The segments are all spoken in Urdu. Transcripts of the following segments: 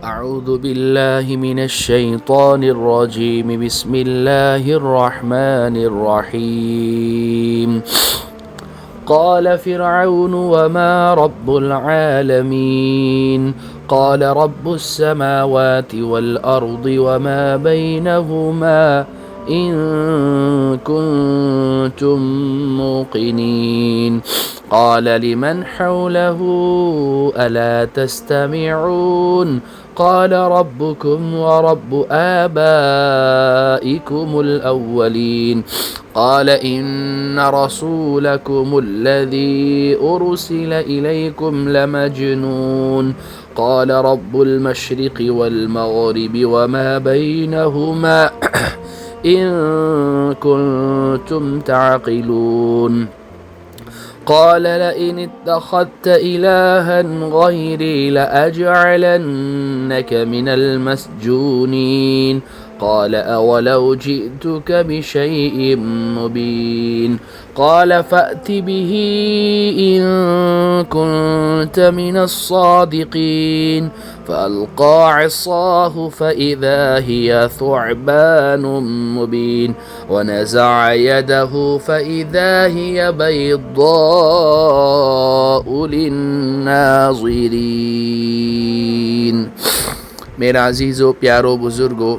أعوذ بالله من الشيطان الرجيم بسم الله الرحمن الرحيم قال فرعون وما رب العالمين قال رب السماوات والأرض وما بينهما إن كنتم موقنين قال لمن حوله ألا تستمعون قال ربكم ورب آبائكم الأولين قال إن رسولكم الذي أرسل إليكم لمجنون قال رب المشرق والمغرب وما بينهما إن كنتم تعقلون قال لئن اتخذت إلها غيري لأجعلنك من المسجونين قال أولو جئتك بشيء مبين قال فأت به إن كنت من الصادقين فألقى عصاه فإذا هي ثعبان مبين ونزع يده فإذا هي بيضاء للناظرين۔ میرا عزیزو پیارو بزرگو،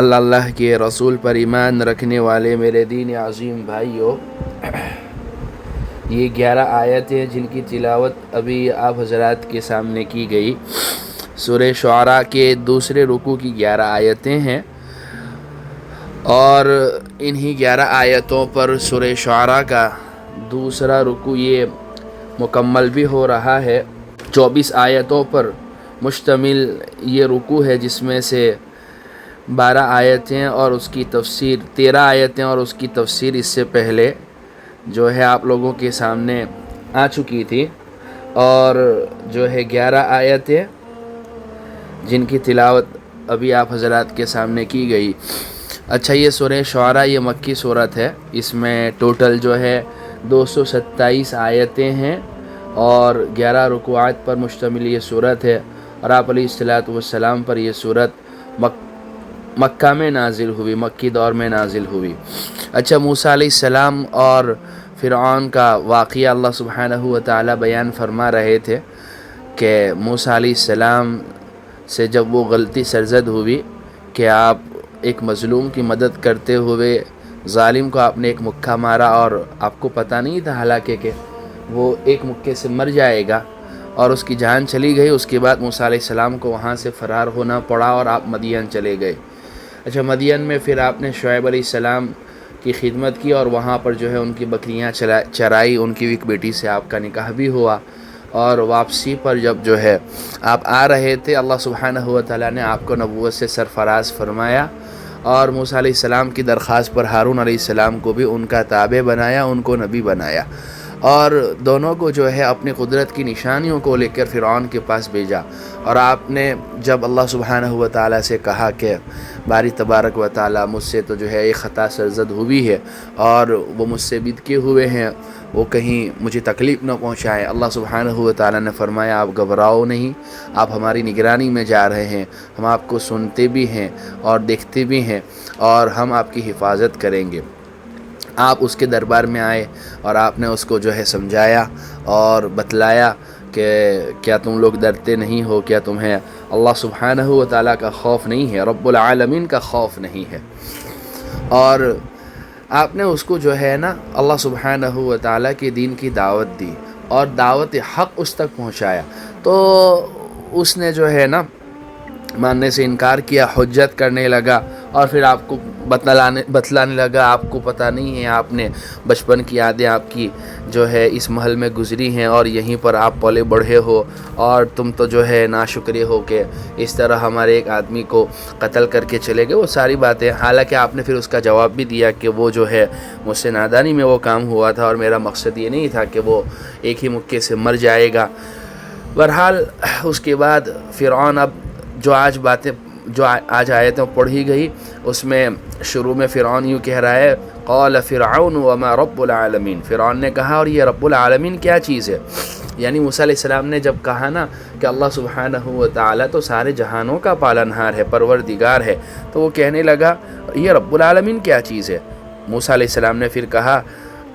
اللہ کے رسول پر ایمان رکھنے والے میرے دین عظیم بھائیو، یہ 11 آیتیں جن کی تلاوت ابھی آپ حضرات کے سامنے کی گئی، سورہ شعراء کے دوسرے رکوع کی 11 آیتیں ہیں، اور انہی 11 آیتوں پر سورہ شعراء کا دوسرا رکوع یہ مکمل بھی ہو رہا ہے۔ 24 آیتوں پر مشتمل یہ رکوع ہے، جس میں سے 12 آیتیں اور اس کی تفسیر 13 آیتیں اور اس کی تفسیر اس سے پہلے جو ہے آپ لوگوں کے سامنے آ چکی تھی، اور جو ہے 11 آیتیں جن کی تلاوت ابھی آپ حضرات کے سامنے کی گئی۔ اچھا، یہ سورہ شعراء یہ مکی صورت ہے، اس میں ٹوٹل جو ہے 227 آیتیں ہیں اور 11 رکوعات پر مشتمل یہ صورت ہے، اور آپ علیہ السلام پر یہ صورت مکہ میں نازل ہوئی، مکی دور میں نازل ہوئی۔ اچھا، موسیٰ علیہ السلام اور فرعون کا واقعہ اللہ سبحانہ و تعالی بیان فرما رہے تھے کہ موسیٰ علیہ السلام سے جب وہ غلطی سرزد ہوئی کہ آپ ایک مظلوم کی مدد کرتے ہوئے ظالم کو آپ نے ایک مکہ مارا، اور آپ کو پتہ نہیں تھا حالانکہ کہ وہ ایک مکے سے مر جائے گا، اور اس کی جان چلی گئی۔ اس کے بعد موسیٰ علیہ السلام کو وہاں سے فرار ہونا پڑا اور آپ مدین چلے گئے۔ اچھا، مدین میں پھر آپ نے شعیب علیہ السلام کی خدمت کی، اور وہاں پر جو ہے ان کی بکریاں چرائی، ان کی ایک بیٹی سے آپ کا نکاح بھی ہوا، اور واپسی پر جب جو ہے آپ آ رہے تھے، اللہ سبحانہ و تعالیٰ نے آپ کو نبوت سے سرفراز فرمایا، اور موسیٰ علیہ السلام کی درخواست پر ہارون علیہ السلام کو بھی ان کا تابع بنایا، ان کو نبی بنایا، اور دونوں کو جو ہے اپنی قدرت کی نشانیوں کو لے کر فرعون کے پاس بھیجا۔ اور آپ نے جب اللہ سبحانہ و تعالیٰ سے کہا کہ باری تبارک و تعالیٰ، مجھ سے تو جو ہے ایک خطا سرزد ہوئی ہے، اور وہ مجھ سے بدکے ہوئے ہیں، وہ کہیں مجھے تکلیف نہ پہنچائے، اللہ سبحانہ و تعالیٰ نے فرمایا آپ گھبراؤ نہیں، آپ ہماری نگرانی میں جا رہے ہیں، ہم آپ کو سنتے بھی ہیں اور دیکھتے بھی ہیں، اور ہم آپ کی حفاظت کریں گے۔ آپ اس کے دربار میں آئے اور آپ نے اس کو جو ہے سمجھایا اور بتلایا کہ کیا تم لوگ ڈرتے نہیں ہو، کیا تمہیں اللہ سبحانہ و تعالیٰ کا خوف نہیں ہے، رب العالمین کا خوف نہیں ہے، اور آپ نے اس کو جو ہے نا اللہ سبحانہ و تعالیٰ کے دین کی دعوت دی اور دعوت حق اس تک پہنچایا، تو اس نے جو ہے نا ماننے سے انکار کیا، حجت کرنے لگا، اور پھر آپ کو بتلانے لگا آپ کو پتہ نہیں ہے، آپ نے بچپن کی یادیں آپ کی جو ہے اس محل میں گزری ہیں، اور یہیں پر آپ پلے بڑھے ہو، اور تم تو جو ہے ناشکرے ہو کہ اس طرح ہمارے ایک آدمی کو قتل کر کے چلے گئے، وہ ساری باتیں۔ حالانکہ آپ نے پھر اس کا جواب بھی دیا کہ وہ جو ہے مجھ سے نادانی میں وہ کام ہوا تھا، اور میرا مقصد یہ نہیں تھا کہ وہ ایک ہی مکے سے مر جائے گا۔ بہرحال اس کے بعد فرعون اب جو آج باتیں جو آج آیتیں پڑھی گئی اس میں شروع میں فرعون یوں کہہ رہا ہے قال فرعون وما رب العالمین، فرعون نے کہا اور یہ رب العالمین کیا چیز ہے؟ یعنی موسیٰ علیہ السلام نے جب کہا نا کہ اللہ سبحانہ و تعالیٰ تو سارے جہانوں کا پالنہار ہے، پروردگار ہے، تو وہ کہنے لگا یہ رب العالمین کیا چیز ہے؟ موسیٰ علیہ السلام نے پھر کہا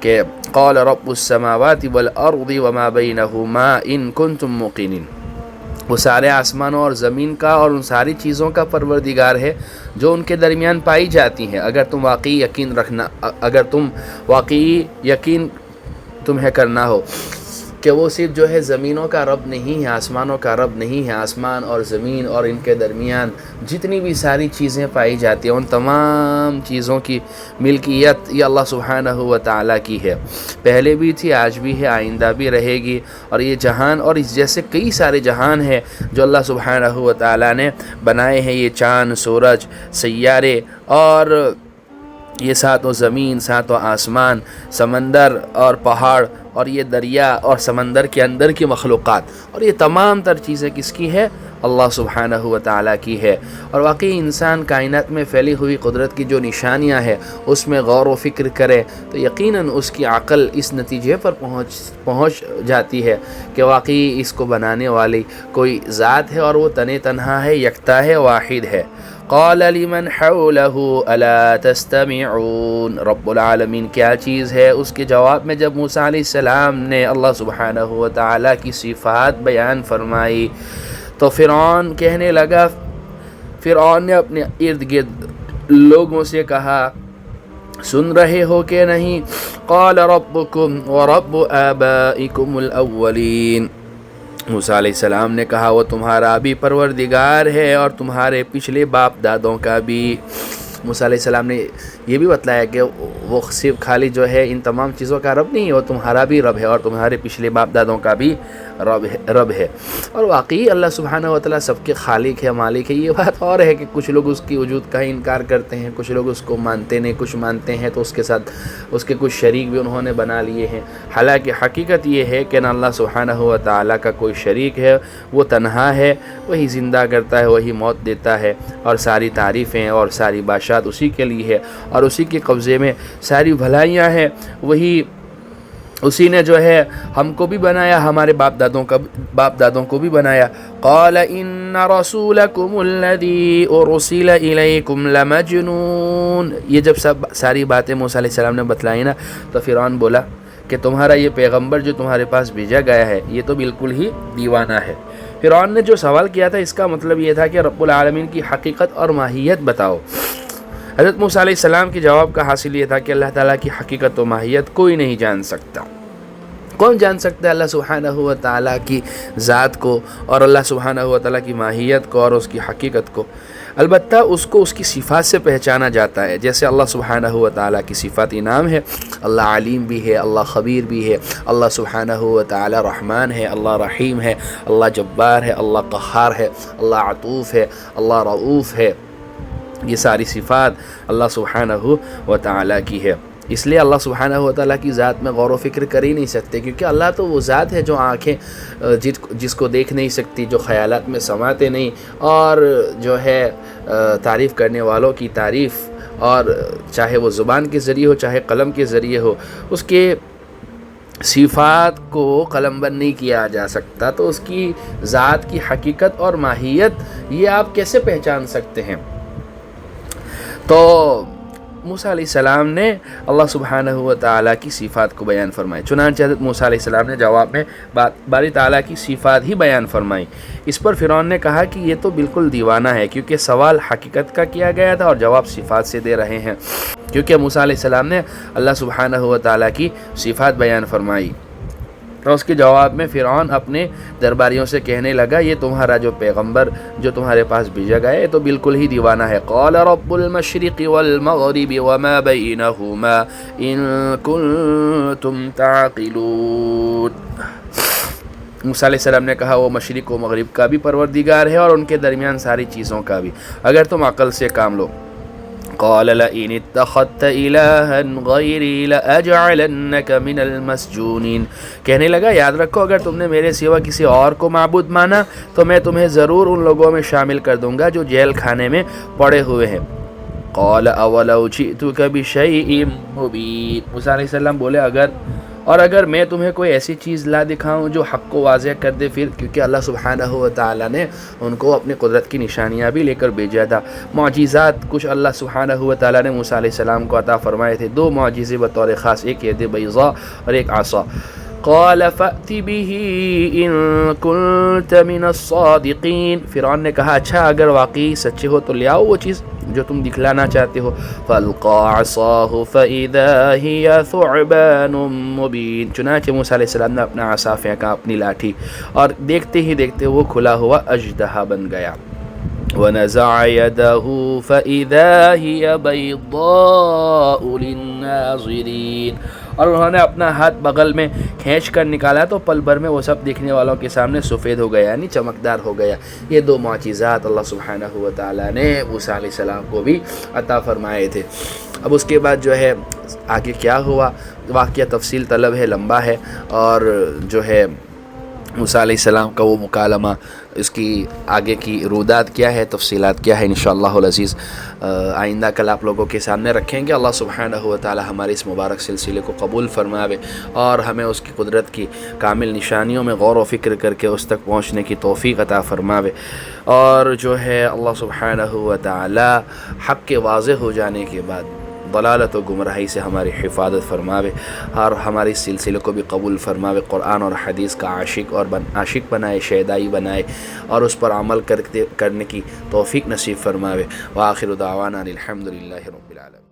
کہ قال رب السماوات والارض وما بینہما ان کنتم موقنین، وہ سارے آسمانوں اور زمین کا اور ان ساری چیزوں کا پروردگار ہے جو ان کے درمیان پائی جاتی ہیں، اگر تم واقعی یقین رکھنا، اگر تم واقعی یقین تمہیں کرنا ہو کہ وہ صرف جو ہے زمینوں کا رب نہیں ہے، آسمانوں کا رب نہیں ہے، آسمان اور زمین اور ان کے درمیان جتنی بھی ساری چیزیں پائی جاتی ہیں ان تمام چیزوں کی ملکیت یہ اللہ سبحانہ و تعالیٰ کی ہے، پہلے بھی تھی، آج بھی ہے، آئندہ بھی رہے گی، اور یہ جہان اور اس جیسے کئی سارے جہان ہیں جو اللہ سبحانہ و تعالیٰ نے بنائے ہیں، یہ چاند، سورج، سیارے اور یہ ساتوں زمین، ساتوں آسمان، سمندر اور پہاڑ اور یہ دریا اور سمندر کے اندر کی مخلوقات، اور یہ تمام تر چیزیں کس کی ہے؟ اللہ سبحانہ و تعالیٰ کی ہے۔ اور واقعی انسان کائنات میں پھیلی ہوئی قدرت کی جو نشانیاں ہیں اس میں غور و فکر کرے تو یقیناً اس کی عقل اس نتیجے پر پہنچ جاتی ہے کہ واقعی اس کو بنانے والی کوئی ذات ہے اور وہ تنہا ہے، یکتا ہے، واحد ہے۔ قال لمن حوله الا تستمعون، رب العالمین کیا چیز ہے؟ اس کے جواب میں جب موسیٰ علیہ السلام نے اللہ سبحانہ و تعالیٰ کی صفات بیان فرمائی تو فرعون کہنے لگا، فرعون نے اپنے ارد گرد لوگوں سے کہا سن رہے ہو کہ نہیں؟ قال ربکم ورب آبائکم الاولین، موسیٰ علیہ السلام نے کہا وہ تمہارا بھی پروردگار ہے اور تمہارے پچھلے باپ دادوں کا بھی۔ موسیٰ علیہ السلام نے یہ بھی بتلایا کہ وہ صرف خالی جو ہے ان تمام چیزوں کا رب نہیں ہے، وہ تمہارا بھی رب ہے اور تمہارے پچھلے باپ دادوں کا بھی رب ہے۔ اور واقعی اللہ سبحانہ و تعالیٰ سب کے خالق ہے، مالک ہے۔ یہ بات اور ہے کہ کچھ لوگ اس کی وجود کا انکار کرتے ہیں، کچھ لوگ اس کو مانتے نہیں، کچھ مانتے ہیں تو اس کے ساتھ اس کے کچھ شریک بھی انہوں نے بنا لیے ہیں، حالانکہ حقیقت یہ ہے کہ نہ اللہ سبحانہ و تعالیٰ کا کوئی شریک ہے، وہ تنہا ہے، وہی زندہ کرتا ہے، وہی موت دیتا ہے، اور ساری تعریفیں اور ساری بادشاہت اسی کے لیے ہے اور اسی کے قبضے میں ساری بھلائیاں ہیں، وہی اسی نے جو ہے ہم کو بھی بنایا، ہمارے باپ دادوں کو بھی بنایا۔ قال ان رسولکم الذی ارسل الیکم لمجنون، یہ جب ساری باتیں موسیٰ علیہ السلام نے بتلائی نا تو فرعون بولا کہ تمہارا یہ پیغمبر جو تمہارے پاس بھیجا گیا ہے یہ تو بالکل ہی دیوانہ ہے۔ فرعون نے جو سوال کیا تھا اس کا مطلب یہ تھا کہ رب العالمین کی حقیقت اور ماہیت بتاؤ۔ حضرت موسیٰ علیہ السلام کے جواب کا حاصل یہ تھا کہ اللہ تعالیٰ کی حقیقت و ماہیت کوئی نہیں جان سکتا۔ کون جان سکتا ہے اللہ سبحانہ و تعالیٰ کی ذات کو اور اللہ سبحانہ و تعالیٰ کی ماہیت کو اور اس کی حقیقت کو؟ البتہ اس کو اس کی صفات سے پہچانا جاتا ہے، جیسے اللہ سبحانہ و تعالیٰ کی صفاتی نام ہے، اللہ علیم بھی ہے، اللہ خبیر بھی ہے، اللہ سبحانہ و تعالیٰ رحمان ہے، اللہ رحیم ہے، اللہ جبار ہے، اللہ قہار ہے، اللہ عطوف ہے، اللہ رؤوف ہے۔ یہ ساری صفات اللہ سبحانہ و تعالیٰ کی ہے، اس لیے اللہ سبحانہ و تعالیٰ کی ذات میں غور و فکر کر ہی نہیں سکتے، کیونکہ اللہ تو وہ ذات ہے جو آنکھیں جس کو دیکھ نہیں سکتی، جو خیالات میں سماتے نہیں، اور جو ہے تعریف کرنے والوں کی تعریف، اور چاہے وہ زبان کے ذریعے ہو چاہے قلم کے ذریعے ہو، اس کے صفات کو قلم بند نہیں کیا جا سکتا، تو اس کی ذات کی حقیقت اور ماہیت یہ آپ کیسے پہچان سکتے ہیں؟ تو موسیٰ علیہ السلام نے اللہ سبحانہ و تعالیٰ کی صفات کو بیان فرمائی، چنانچہ حضرت موسیٰ علیہ السلام نے جواب میں باری تعالیٰ کی صفات ہی بیان فرمائی۔ اس پر فرعون نے کہا کہ یہ تو بالکل دیوانہ ہے، کیونکہ سوال حقیقت کا کیا گیا تھا اور جواب صفات سے دے رہے ہیں، کیونکہ موسیٰ علیہ السلام نے اللہ سبحانہ و تعالیٰ کی صفات بیان فرمائی۔ تو اس کے جواب میں فرعون اپنے درباریوں سے کہنے لگا یہ تمہارا جو پیغمبر جو تمہارے پاس بھیجا گیا ہے تو بالکل ہی دیوانہ ہے۔ قال رب المشرق والمغرب وما بینہما ان کنتم تعقلون، موسیٰ علیہ السلام نے کہا وہ مشرق و مغرب کا بھی پروردگار ہے اور ان کے درمیان ساری چیزوں کا بھی، اگر تم عقل سے کام لو۔ قال لئن اتخذت الہا غیری لاجعلنک من المسجونین، کہنے لگا یاد رکھو اگر تم نے میرے سوا کسی اور کو معبود مانا تو میں تمہیں ضرور ان لوگوں میں شامل کر دوں گا جو جیل خانے میں پڑے ہوئے ہیں۔ قال اولو جئتک بشیء مبین، موسیٰ علیہ السلام بولے اگر میں تمہیں کوئی ایسی چیز لا دکھاؤں جو حق کو واضح کر دے، پھر کیونکہ اللہ سبحانہ و تعالیٰ نے ان کو اپنی قدرت کی نشانیاں بھی لے کر بھیجا تھا، معجزات کچھ اللہ سبحانہ و تعالیٰ نے موسیٰ علیہ السلام کو عطا فرمائے تھے، 2 معجزے بطور خاص، ایک ید بیضاء اور ایک عصا۔ قال فأت به ان كنت من الصادقین، فرعون نے کہا اچھا اگر واقعی سچے ہو تو لے آؤ وہ چیز جو تم دکھلانا چاہتے ہو۔ فَأَلْقَىٰ عَصَاهُ فَإِذَا هِيَ ثُعْبَانٌ مُّبِينٌ، چنانچہ موسیٰ علیہ السلام نے اپنا عصا پھینکا، اپنی لاٹھی، اور دیکھتے ہی دیکھتے وہ کھلا ہوا اژدہا بن گیا۔ وَنَزَعَ يَدَهُ فَإِذَا هِيَ بَيْضَاءُ لِلنَّاظِرِينَ، اور انہوں نے اپنا ہاتھ بغل میں کھینچ کر نکالا تو پل بھر میں وہ سب دیکھنے والوں کے سامنے سفید ہو گیا، یعنی چمکدار ہو گیا۔ یہ 2 معجزات اللہ سبحانہ و تعالیٰ نے موسیٰ علیہ السلام کو بھی عطا فرمائے تھے۔ اب اس کے بعد جو ہے آگے کیا ہوا، واقعہ تفصیل طلب ہے، لمبا ہے، اور جو ہے موسیٰ علیہ السلام کا وہ مکالمہ، اس کی آگے کی رودات کیا ہے، تفصیلات کیا ہے، انشاءاللہ العزیز آئندہ کل آپ لوگوں کے سامنے رکھیں گے۔ اللہ سبحانہ و تعالی ہمارے اس مبارک سلسلے کو قبول فرماوے اور ہمیں اس کی قدرت کی کامل نشانیوں میں غور و فکر کر کے اس تک پہنچنے کی توفیق عطا فرماوے، اور جو ہے اللہ سبحانہ و تعالی حق کے واضح ہو جانے کے بعد ضلالت و گمراہی سے ہماری حفاظت فرماوے، اور ہمارے اس سلسلے کو بھی قبول فرماوے، قرآن اور حدیث کا عاشق بنائے، شیدائی بنائے، اور اس پر عمل کرنے کی توفیق نصیب فرماوے۔ وآخر دعوانا الحمدللہ رب العالمین۔